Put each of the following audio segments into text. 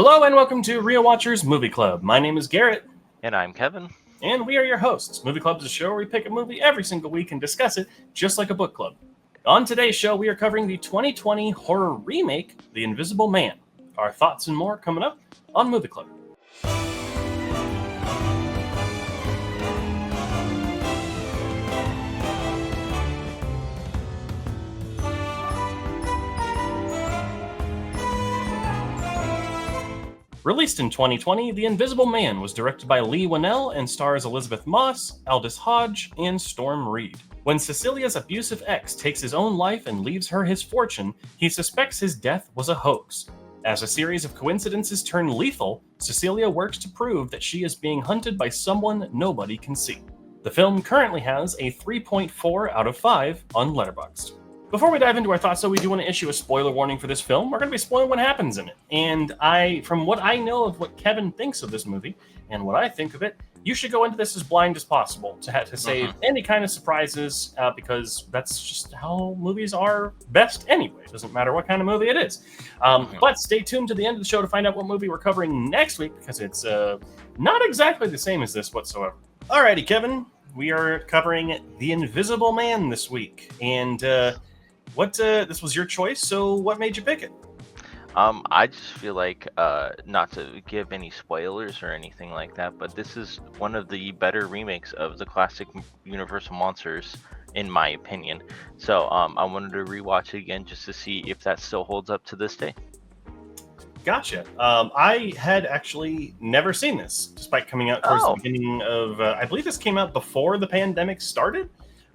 Hello and welcome to Real Watchers Movie Club. My name is Garrett. And I'm Kevin. And we are your hosts. Movie Club is a show where we pick a movie every single week and discuss it just like a book club. On today's show, we are covering the 2020 horror remake, The Invisible Man. Our thoughts and more coming up on Movie Club. Released in 2020, The Invisible Man was directed by Leigh Whannell and stars Elizabeth Moss, Aldous Hodge, and Storm Reed. When Cecilia's abusive ex takes his own life and leaves her his fortune, he suspects his death was a hoax. As a series of coincidences turn lethal, Cecilia works to prove that she is being hunted by someone nobody can see. The film currently has a 3.4 out of 5 on Letterboxd. Before we dive into our thoughts, though, we do want to issue a spoiler warning for this film. We're going to be spoiling what happens in it. And from what I know of what Kevin thinks of this movie and what I think of it, you should go into this as blind as possible to save any kind of surprises, because that's just how movies are best anyway. It doesn't matter what kind of movie it is. But stay tuned to the end of the show to find out what movie we're covering next week, because it's not exactly the same as this whatsoever. Alrighty, Kevin, we are covering The Invisible Man this week. And this was your choice, so what made you pick it? I just feel like, not to give any spoilers or anything like that, but this is one of the better remakes of the classic Universal monsters, in my opinion. So I wanted to rewatch it again just to see if that still holds up to this day. Gotcha. I had actually never seen this, despite coming out towards the beginning of, I believe this came out before the pandemic started.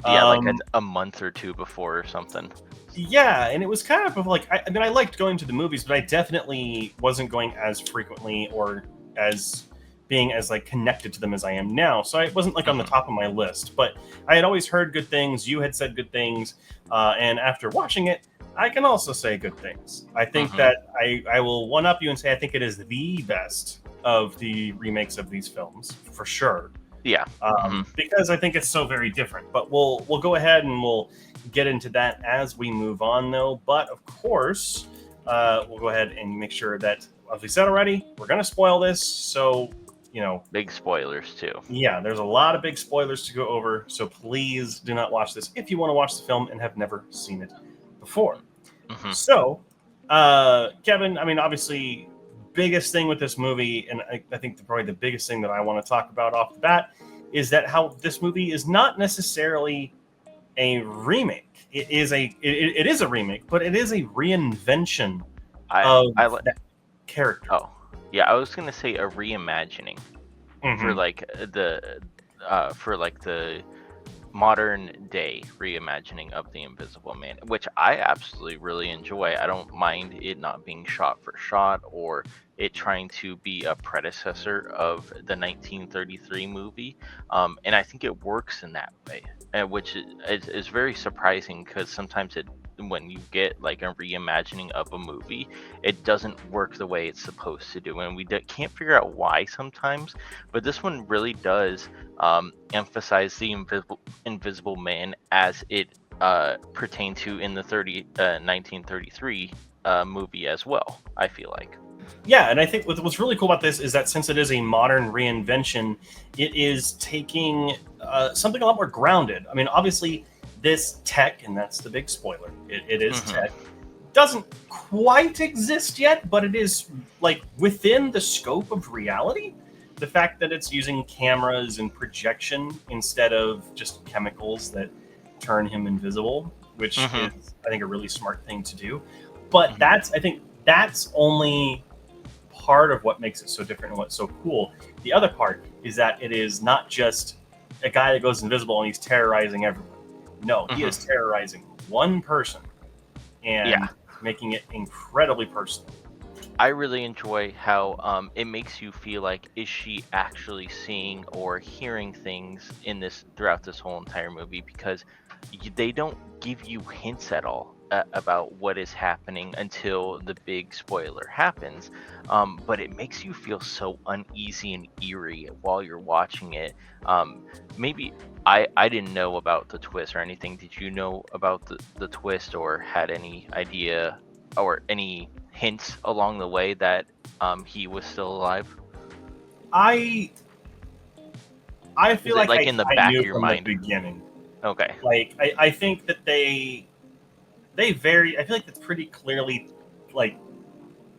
Yeah, like a month or two before or something. Yeah, and it was kind of like, I mean, I liked going to the movies, but I definitely wasn't going as frequently or as being as like connected to them as I am now. So it wasn't like on the top of my list, but I had always heard good things. You had said good things. And after watching it, I can also say good things. I think that I will one up you and say, I think it is the best of the remakes of these films for sure. Yeah. Because I think it's so very different. But we'll go ahead and we'll get into that as we move on, though. But of course, we'll go ahead and make sure that, as we said already, we're going to spoil this. So, big spoilers too. Yeah, there's a lot of big spoilers to go over. So please do not watch this if you want to watch the film and have never seen it before. So, Kevin, I mean, obviously, biggest thing with this movie, and I think probably the biggest thing that I want to talk about off the bat, is that how this movie is not necessarily a remake. It is a remake, but it is a reinvention of that character. Oh, yeah, I was gonna say a reimagining for the modern day reimagining of The Invisible Man, which I absolutely really enjoy. I don't mind it not being shot for shot or it trying to be a predecessor of the 1933 movie, and I think it works in that way, which is very surprising, because sometimes when you get like a reimagining of a movie, it doesn't work the way it's supposed to do, and we can't figure out why sometimes. But this one really does emphasize the Invisible Man as it pertained to in the 1933 movie as well, I feel like. Yeah, and I think what's really cool about this is that since it is a modern reinvention, it is taking something a lot more grounded. I mean, obviously, this tech, and that's the big spoiler, it is tech, doesn't quite exist yet, but it is like within the scope of reality. The fact that it's using cameras and projection instead of just chemicals that turn him invisible, which is, I think, a really smart thing to do. But I think that's only part of what makes it so different and what's so cool. The other part is that it is not just a guy that goes invisible and he's terrorizing everyone. No, he is terrorizing one person and making it incredibly personal. I really enjoy how it makes you feel like, is she actually seeing or hearing things in this throughout this whole entire movie? Because they don't give you hints at all about what is happening until the big spoiler happens, but it makes you feel so uneasy and eerie while you're watching it. Maybe I didn't know about the twist or anything. Did you know about the twist or had any idea or any hints along the way that he was still alive? I Is feel it like like in the I back knew of your from the mind? beginning. Okay. Like I think that they very, I feel like it's pretty clearly like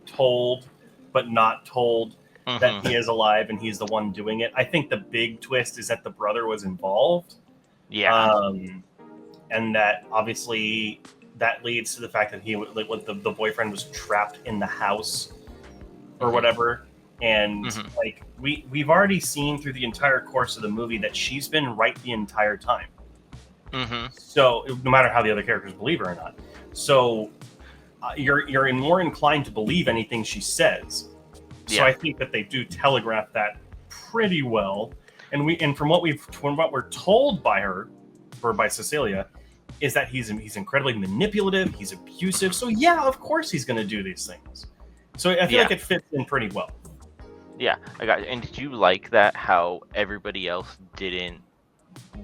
told but not told that he Mm-hmm. is alive and he's the one doing it. I think the big twist is that the brother was involved. Yeah. Um and that obviously that leads to the fact that he like what the boyfriend was trapped in the house or Mm-hmm. whatever. And Mm-hmm. like we've already seen through the entire course of the movie that she's been right the entire time. Mm-hmm. So no matter how the other characters believe her or not, so you're more inclined to believe anything she says. So Yeah. I think that they do telegraph that pretty well. And from what we're told by her or by Cecilia is that he's incredibly manipulative, he's abusive. So yeah, of course he's going to do these things. So I feel Yeah. like it fits in pretty well. Yeah. I got it. And did you like that how everybody else didn't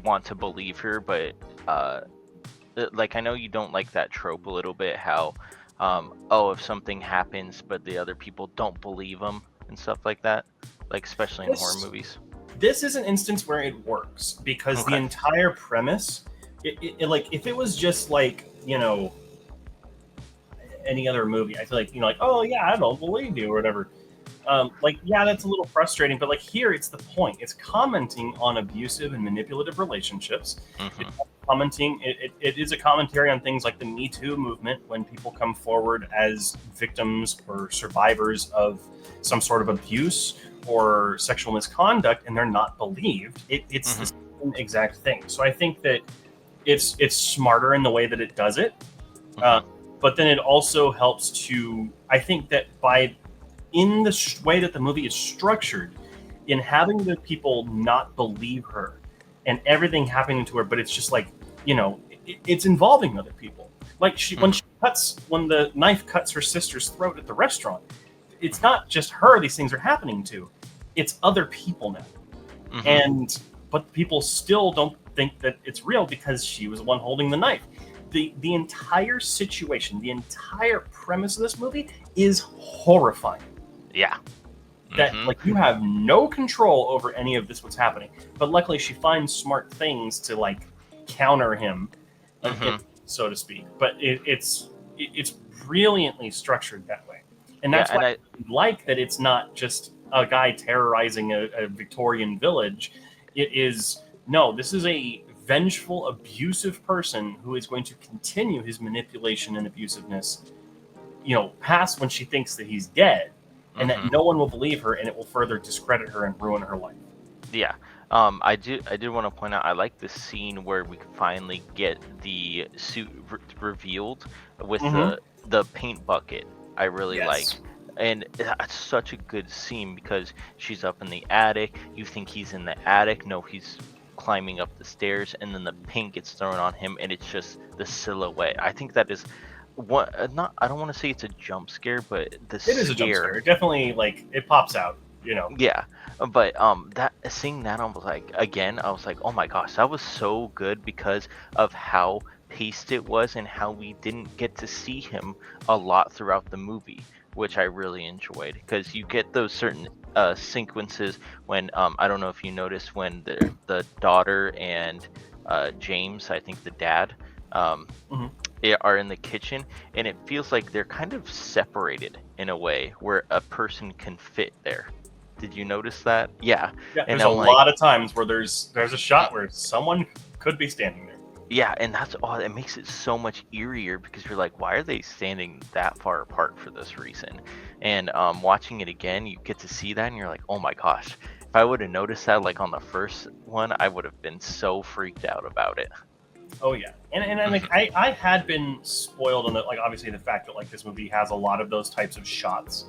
want to believe her, but uh like I know you don't like that trope a little bit, how oh, if something happens but the other people don't believe them and stuff like that, like especially in horror This movies. this is an instance where it works because the Okay. entire premise, like if it was just like any other movie, I feel like like oh yeah, I don't believe you or whatever. Like yeah, that's a little frustrating, but like here, it's the point. It's commenting on abusive and manipulative relationships. It's Mm-hmm. commenting. It is a commentary on things like the Me Too movement when people come forward as victims or survivors of some sort of abuse or sexual misconduct, and they're not believed. It's the Mm-hmm. same exact thing. So I think that it's smarter in the way that it does it. Uh, Mm-hmm. but then it also helps to, I think that by in the way that the movie is structured, in having the people not believe her and everything happening to her, but it's just like it's involving other people. Like Mm-hmm. when the knife cuts her sister's throat at the restaurant, it's not just her these things are happening to, it's other people now. Mm-hmm. And but people still don't think that it's real because she was the one holding the knife. The entire situation, the entire premise of this movie is horrifying. Yeah. That Mm-hmm. like you have no control over any of this what's happening. But luckily she finds smart things to like counter him, Mm-hmm. so to speak. But it's brilliantly structured that way. And Yeah, that's why and I I like that it's not just a guy terrorizing a Victorian village. It is no, this is a vengeful, abusive person who is going to continue his manipulation and abusiveness, past when she thinks that he's dead, and that mm-hmm. no one will believe her, and it will further discredit her and ruin her life. Yeah. I did want to point out I like the scene where we finally get the suit revealed with Mm-hmm. the paint bucket. I really like. Yes. And it's such a good scene because she's up in the attic. You think he's in the attic. No, he's climbing up the stairs, and then the paint gets thrown on him, and it's just the silhouette. I think that is what not. I don't want to say it's a jump scare, but the It is a jump scare. scare. It definitely like it pops out. Yeah, but that seeing that, I was like, again, I was like, oh my gosh, that was so good because of how paced it was and how we didn't get to see him a lot throughout the movie, which I really enjoyed because you get those certain sequences when I don't know if you noticed when the daughter and James, I think the dad, um Mm-hmm. are in the kitchen, and it feels like they're kind of separated in a way where a person can fit there. Did you notice that? Yeah. Yeah, And there's a I'm like, lot of times where there's a shot where someone could be standing there. yeah, and that's all. It makes it so much eerier because you're like, why are they standing that far apart for this reason? And watching it again, you get to see that, and you're like, oh my gosh. If I would have noticed that like on the first one, I would have been so freaked out about it. Oh yeah, and like Hmm. I had been spoiled on the like obviously the fact that like this movie has a lot of those types of shots.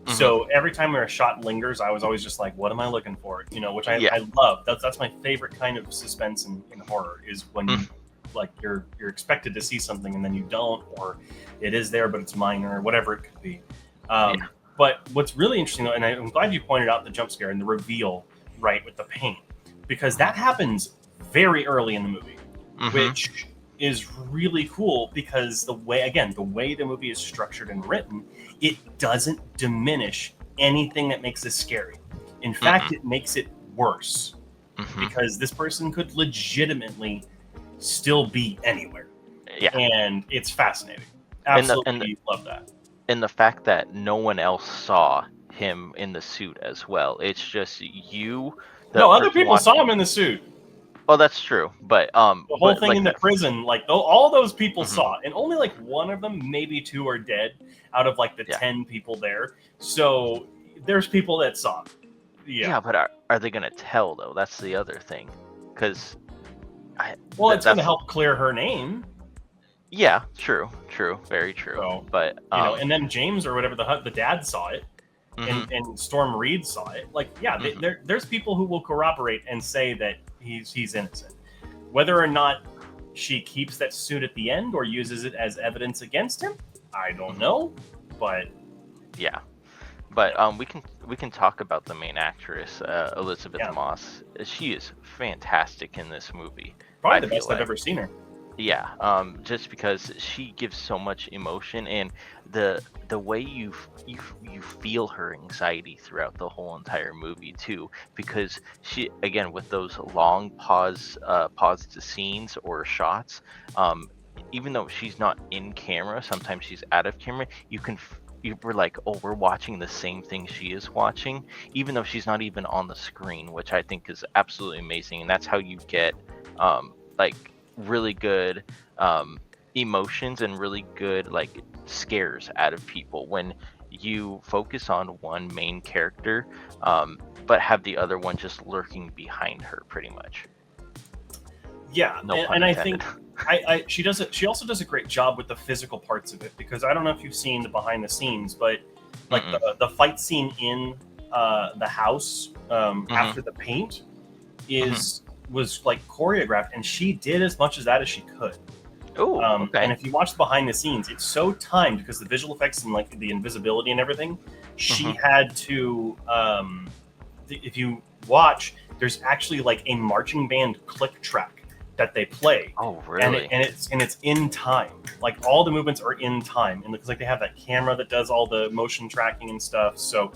Hmm. So every time where a shot lingers, I was always just like, "What am I looking for?" Which Yeah. I love. That's my favorite kind of suspense in horror is when Mm-hmm. like you're expected to see something and then you don't, or it is there but it's minor, or whatever it could be. Yeah. But what's really interesting, though, and I'm glad you pointed out the jump scare and the reveal, right, with the paint, because that happens very early in the movie, Hmm. which is really cool because the way the movie is structured and written, it doesn't diminish anything that makes this scary. In fact, it makes it worse because this person could legitimately still be anywhere. Yeah. And it's fascinating. And Absolutely love that. the fact that no one else saw him in the suit as well. It's just you. No, other people saw him in the suit. Oh, that's true. But the whole thing like in the prison, like all those people saw, and only like one of them, maybe two, are dead out of like the 10 people there. So there's people that saw. Yeah, but are they gonna tell though? That's the other thing, because it's gonna help clear her name. Yeah, true, very true. So, but and then James or whatever the dad saw it, and Storm Reed saw it. Like, yeah, there's people who will corroborate and say that he's innocent. Whether or not she keeps that suit at the end or uses it as evidence against him, I don't know. But yeah, but we can talk about the main actress, Elizabeth Moss. She is fantastic in this movie. Probably the best I've ever seen her. Yeah, just because she gives so much emotion, and the way you feel her anxiety throughout the whole entire movie too, because she, again, with those long paused scenes or shots, even though she's not in camera, sometimes she's out of camera, we're like, oh, we're watching the same thing she is watching, even though she's not even on the screen, which I think is absolutely amazing. And that's how you get like really good emotions and really good like scares out of people when you focus on one main character, but have the other one just lurking behind her, pretty much. Yeah, and I think she also does a great job with the physical parts of it, because I don't know if you've seen the behind the scenes, but like the fight scene in the house after the paint was like choreographed, and she did as much as that as she could. Oh, okay. And if you watch behind the scenes, it's so timed because the visual effects and like the invisibility and everything, she had to. If you watch, there's actually like a marching band click track that they play. Oh, really? And it's in time. Like all the movements are in time, and it's like they have that camera that does all the motion tracking and stuff. So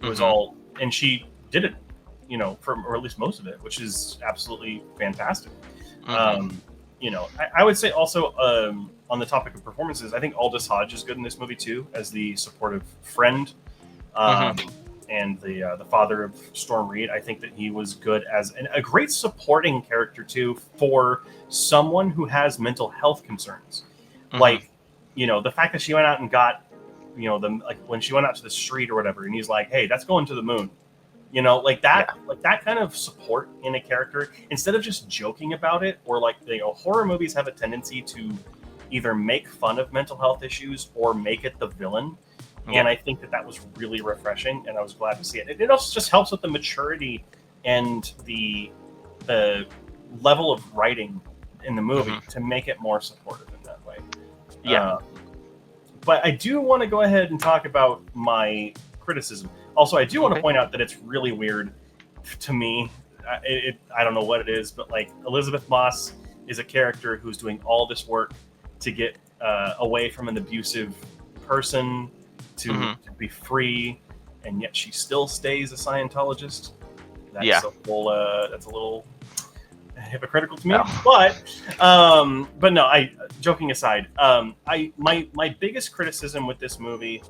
it was all, and she did it, or at least most of it, which is absolutely fantastic. I would say also on the topic of performances, I think Aldous Hodge is good in this movie too, as the supportive friend. And the father of Storm Reed. I think that he was good as a great supporting character too, for someone who has mental health concerns. Like, the fact that she went out and got, like when she went out to the street or whatever, and he's like, "Hey, that's going to the moon." Like that, like that kind of support in a character, instead of just joking about it, or like, horror movies have a tendency to either make fun of mental health issues or make it the villain. And I think that was really refreshing, and I was glad to see it. It also just helps with the maturity and the level of writing in the movie to make it more supportive in that way. Yeah. But I do want to go ahead and talk about my criticism. Also, I do want to point out that it's really weird to me. I don't know what it is, but like Elizabeth Moss is a character who's doing all this work to get away from an abusive person, to be free, and yet she still stays a Scientologist. That's a little hypocritical to me. No. But no, joking aside, my biggest criticism with this movie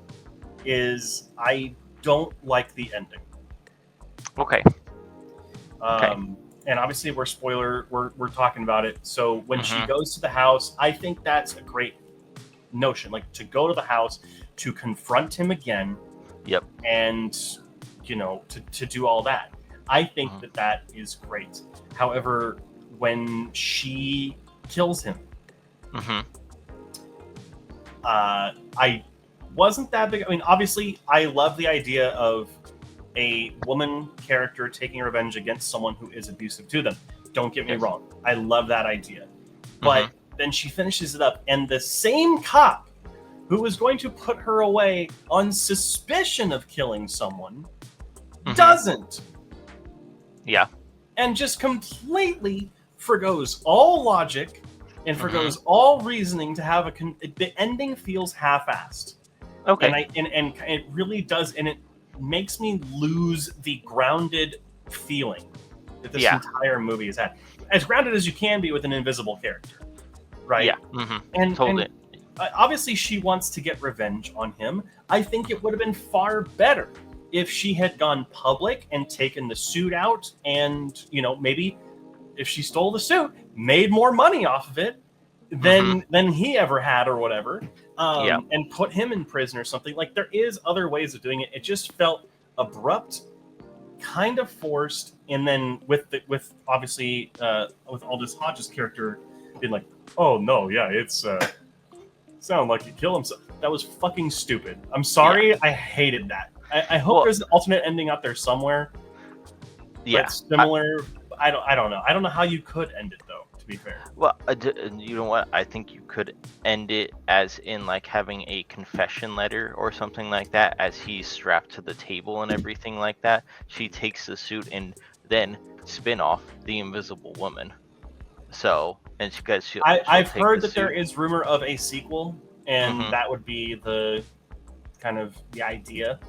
is I don't like the ending. Okay. And obviously we're talking about it. So when she goes to the house, I think that's a great notion, like to go to the house, to confront him again, and to do all that. I think that is great. However, when she kills him, I wasn't that big. I mean, obviously, I love the idea of a woman character taking revenge against someone who is abusive to them. Don't get me wrong. I love that idea. But then she finishes it up, and the same cop who was going to put her away on suspicion of killing someone doesn't. Yeah. And just completely forgoes all logic and forgoes all reasoning to have the ending feels half-assed. Okay. And it really does, and makes me lose the grounded feeling that this Yeah. entire movie has had. As grounded as you can be with an invisible character, right? Yeah. And Totally. obviously she wants to get revenge on him. I think it would have been far better if she had gone public and taken the suit out, and maybe if she stole the suit, made more money off of it than he ever had or whatever, Yeah. and put him in prison or something. Like, there is other ways of doing it. It just felt abrupt, kind of forced, and then with obviously with Aldous Hodge's character being like, "Oh no, yeah, it's sound like he killed himself." That was fucking stupid. I'm sorry, Yeah. I hated that. I hope there's an alternate ending out there somewhere. Yeah. That's similar. I don't know. I don't know how you could end it though. To be fair. Well, you know what? I think you could end it as in like having a confession letter or something like that, as he's strapped to the table and everything like that. She takes the suit and then spin off the Invisible Woman. So, and I've heard that there is rumor of a sequel, and that would be the kind of the idea.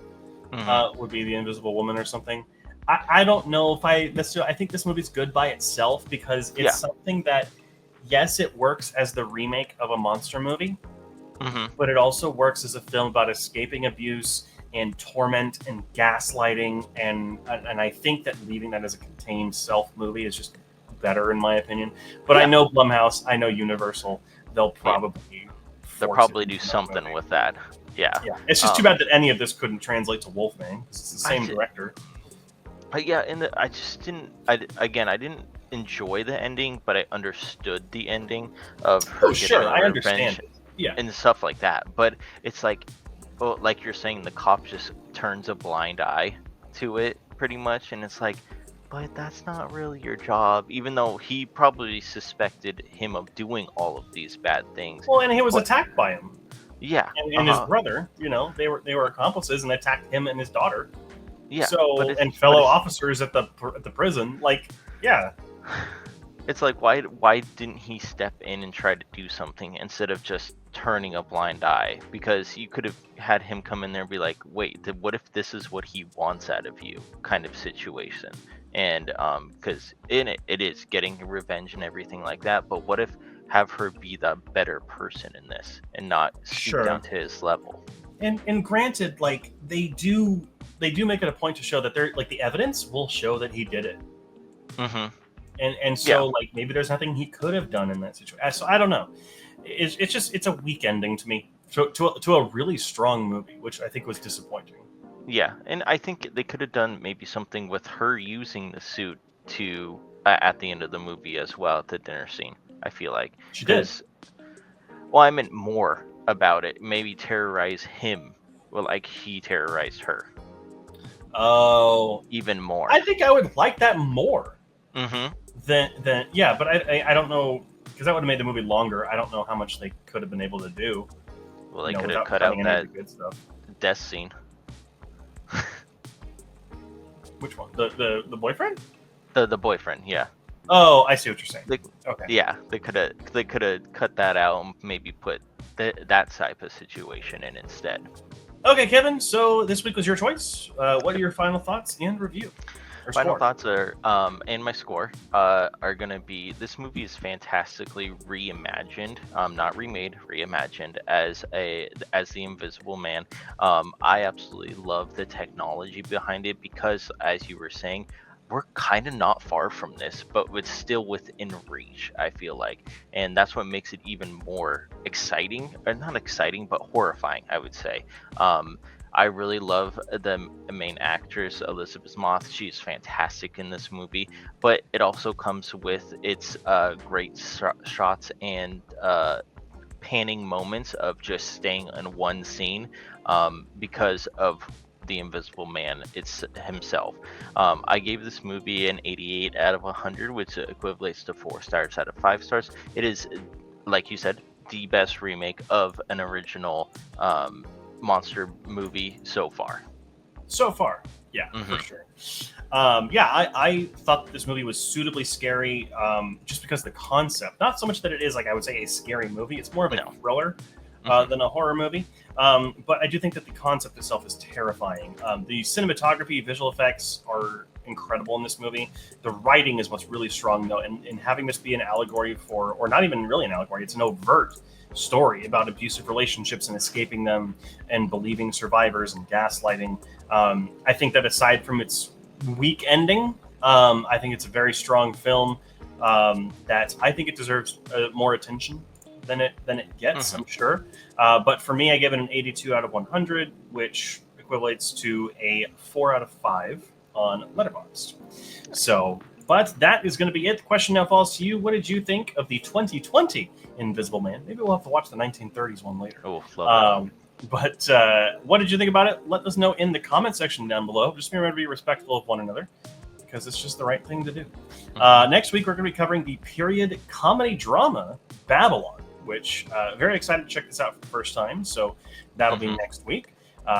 Would be the Invisible Woman or something. I don't know if I necessarily. I think this movie's good by itself because it's something that, yes, it works as the remake of a monster movie, but it also works as a film about escaping abuse and torment and gaslighting, and I think that leaving that as a contained self movie is just better in my opinion. But I know Blumhouse, I know Universal, they'll probably do something with that. Yeah. It's just too bad that any of this couldn't translate to Wolfman because it's the same director. Yeah, and I just didn't. I didn't enjoy the ending, but I understood the ending of her getting I revenge understand. And stuff like that. But it's like, well, like you're saying, the cop just turns a blind eye to it, pretty much, and it's like, but that's not really your job. Even though he probably suspected him of doing all of these bad things. Well, and he was attacked by him. Yeah, and his brother. They were accomplices and attacked him and his daughter. Yeah. So, and fellow officers at the prison, like, yeah. It's like, why didn't he step in and try to do something instead of just turning a blind eye? Because you could have had him come in there and be like, wait, what if this is what he wants out of you, kind of situation. And because in it is getting revenge and everything like that, but what if have her be the better person in this and not stoop down to his level? And granted, like, they do make it a point to show that they're like, the evidence will show that he did it. And so like, maybe there's nothing he could have done in that situation. So I don't know. It's a weak ending to me to a really strong movie, which I think was disappointing. Yeah, and I think they could have done maybe something with her using the suit to at the end of the movie as well, at the dinner scene. I feel like she did. Well, I meant more about it. Maybe terrorize him, well, like he terrorized her. Oh, even more. I think I would like that more. Than yeah, but I don't know, because that would have made the movie longer. I don't know how much they could have been able to do. Well, they could have cut out that good stuff. Death scene. Which one? The boyfriend? The boyfriend, yeah. Oh, I see what you're saying. Okay. Yeah, they could have cut that out and maybe put that type of situation in instead. Okay, Kevin. So this week was your choice. What are your final thoughts and review? Final thoughts are, and my score are gonna be: this movie is fantastically reimagined, not remade, reimagined as the Invisible Man. I absolutely love the technology behind it because, as you were saying, we're kind of not far from this, but it's still within reach, I feel like. And that's what makes it even more exciting, or not exciting, but horrifying, I would say. I really love the main actress, Elizabeth Moss. She's fantastic in this movie, but it also comes with its great shots and panning moments of just staying in one scene because of the Invisible Man himself. I gave this movie an 88 out of 100, which equates to 4 stars out of 5 stars. It is, like you said, the best remake of an original monster movie so far. Yeah, for sure. I thought this movie was suitably scary, just because the concept, not so much that it is, like, I would say, a scary movie. It's more of a thriller. than a horror movie. But I do think that the concept itself is terrifying. The cinematography, visual effects are incredible in this movie. The writing is what's really strong, though, and having this be an allegory for, or not even really an allegory, it's an overt story about abusive relationships and escaping them and believing survivors and gaslighting. I think that aside from its weak ending, I think it's a very strong film that I think it deserves more attention than it gets, I'm sure. But for me, I give it an 82 out of 100, which equates to a 4 out of 5 on Letterboxd. So, but that is going to be it. The question now falls to you. What did you think of the 2020 Invisible Man? Maybe we'll have to watch the 1930s one later. Oh, love that. But what did you think about it? Let us know in the comment section down below. Just remember to be respectful of one another, because it's just the right thing to do. Next week, we're going to be covering the period comedy drama Babylon, which very excited to check this out for the first time. So that'll be next week.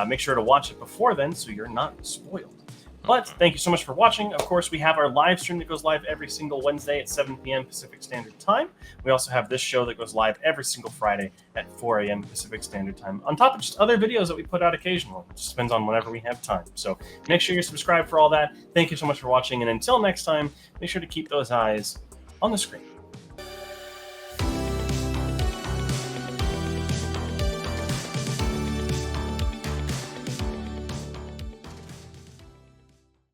Make sure to watch it before then so you're not spoiled. But thank you so much for watching. Of course, we have our live stream that goes live every single Wednesday at 7 p.m. Pacific Standard Time. We also have this show that goes live every single Friday at 4 a.m. Pacific Standard Time, on top of just other videos that we put out occasionally. It just depends on whenever we have time. So make sure you're subscribed for all that. Thank you so much for watching. And until next time, make sure to keep those eyes on the screen.